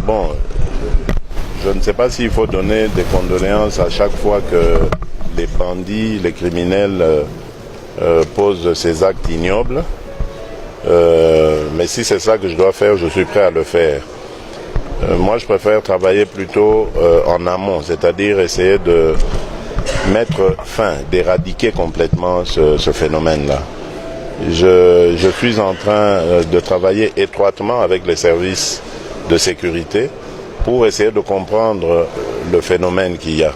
Bon, je ne sais pas s'il faut donner des condoléances à chaque fois que les bandits, les criminels posent ces actes ignobles. Mais si c'est ça que je dois faire, je suis prêt à le faire. Moi, je préfère travailler plutôt en amont, c'est-à-dire essayer de mettre fin, d'éradiquer complètement ce phénomène-là. Je suis en train de travailler étroitement avec les services de sécurité pour essayer de comprendre le phénomène qu'il y a.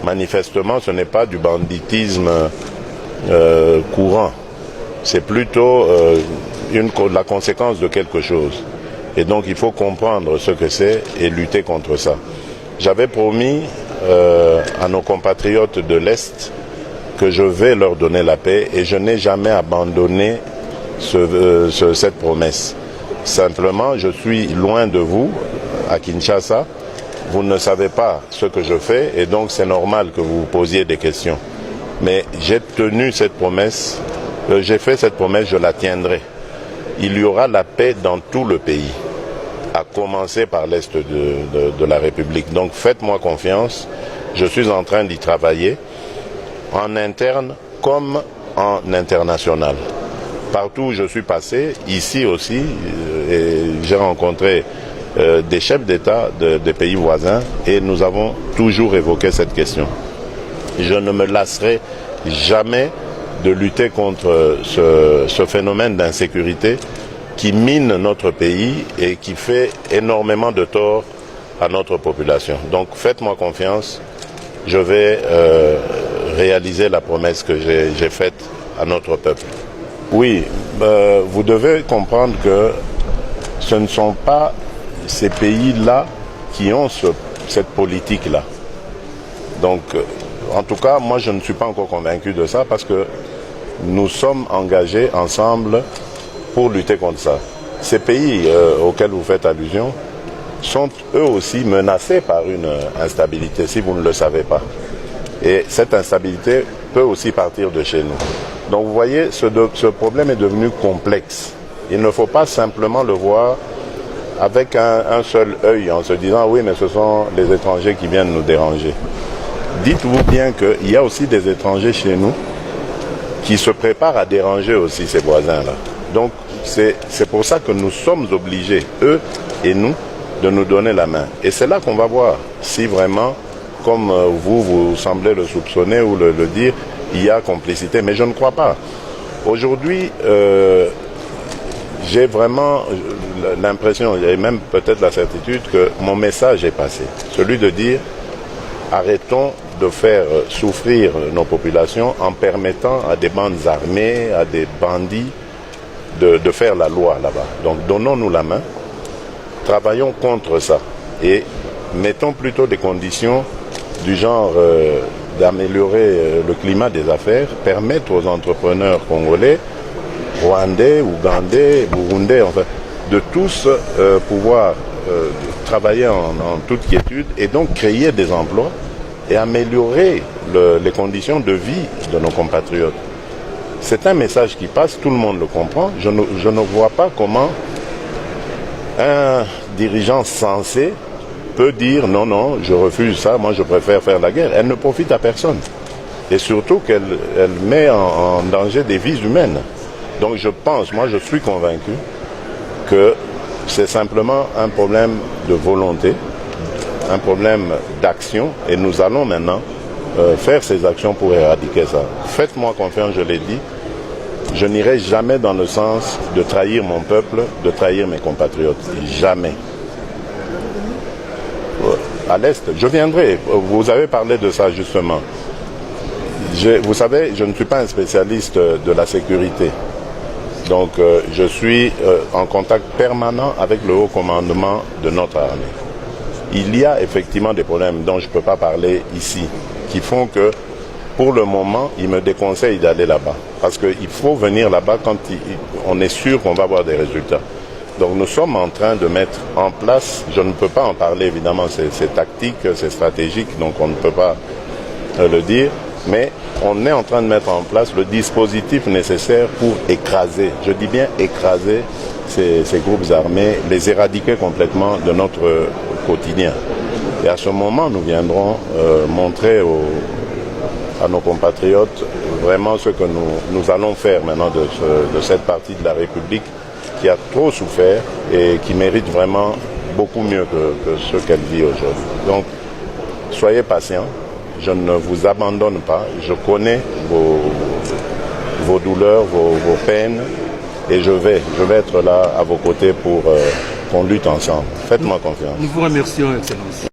Manifestement, ce n'est pas du banditisme courant. C'est plutôt la conséquence de quelque chose. Et donc, il faut comprendre ce que c'est et lutter contre ça. J'avais promis à nos compatriotes de l'Est que je vais leur donner la paix et je n'ai jamais abandonné cette promesse. Simplement, je suis loin de vous, à Kinshasa. Vous ne savez pas ce que je fais et donc c'est normal que vous vous posiez des questions. Mais j'ai tenu cette promesse, j'ai fait cette promesse, je la tiendrai. Il y aura la paix dans tout le pays, à commencer par l'Est de la République. Donc faites-moi confiance, je suis en train d'y travailler, en interne comme en international. Partout où je suis passé, ici aussi, j'ai rencontré des chefs d'État des pays voisins et nous avons toujours évoqué cette question. Je ne me lasserai jamais de lutter contre ce phénomène d'insécurité qui mine notre pays et qui fait énormément de tort à notre population. Donc faites-moi confiance, je vais réaliser la promesse que j'ai faite à notre peuple. Oui, vous devez comprendre que ce ne sont pas ces pays-là qui ont cette politique-là. Donc, en tout cas, moi je ne suis pas encore convaincu de ça parce que nous sommes engagés ensemble pour lutter contre ça. Ces pays auxquels vous faites allusion sont eux aussi menacés par une instabilité, si vous ne le savez pas. Et cette instabilité peut aussi partir de chez nous. Donc vous voyez, ce problème est devenu complexe. Il ne faut pas simplement le voir avec un seul œil en se disant oui, mais ce sont les étrangers qui viennent nous déranger. Dites-vous bien qu'il y a aussi des étrangers chez nous qui se préparent à déranger aussi ces voisins-là. Donc c'est pour ça que nous sommes obligés, eux et nous, de nous donner la main. Et c'est là qu'on va voir si vraiment, comme vous semblez le soupçonner ou le dire, il y a complicité. Mais je ne crois pas. Aujourd'hui, j'ai vraiment l'impression, et même peut-être la certitude, que mon message est passé. Celui de dire, arrêtons de faire souffrir nos populations en permettant à des bandes armées, à des bandits de faire la loi là-bas. Donc donnons-nous la main, travaillons contre ça et mettons plutôt des conditions du genre d'améliorer le climat des affaires, permettre aux entrepreneurs congolais, rwandais, ougandais, burundais, enfin, de tous pouvoir travailler en toute quiétude et donc créer des emplois et améliorer les conditions de vie de nos compatriotes. C'est un message qui passe, tout le monde le comprend. Je ne vois pas comment un dirigeant sensé peut dire non, non, je refuse ça, moi je préfère faire la guerre. Elle ne profite à personne. Et surtout qu'elle met en danger des vies humaines. Donc je pense, moi je suis convaincu que c'est simplement un problème de volonté, un problème d'action et nous allons maintenant faire ces actions pour éradiquer ça. Faites-moi confiance, je l'ai dit, je n'irai jamais dans le sens de trahir mon peuple, de trahir mes compatriotes. Jamais. À l'Est, je viendrai, vous avez parlé de ça justement. Vous savez, je ne suis pas un spécialiste de la sécurité. Donc je suis en contact permanent avec le haut commandement de notre armée. Il y a effectivement des problèmes dont je ne peux pas parler ici, qui font que pour le moment, ils me déconseillent d'aller là-bas. Parce qu'il faut venir là-bas quand on est sûr qu'on va avoir des résultats. Donc nous sommes en train de mettre en place, je ne peux pas en parler évidemment, c'est tactique, c'est stratégique, donc on ne peut pas le dire. Mais on est en train de mettre en place le dispositif nécessaire pour écraser, je dis bien écraser ces groupes armés, les éradiquer complètement de notre quotidien. Et à ce moment, nous viendrons montrer à nos compatriotes vraiment ce que nous allons faire maintenant de cette partie de la République qui a trop souffert et qui mérite vraiment beaucoup mieux que ce qu'elle vit aujourd'hui. Donc, soyez patients, je ne vous abandonne pas, je connais vos douleurs, vos peines, et je vais être là à vos côtés pour qu'on lutte ensemble. Faites-moi confiance. Nous vous remercions, Excellence.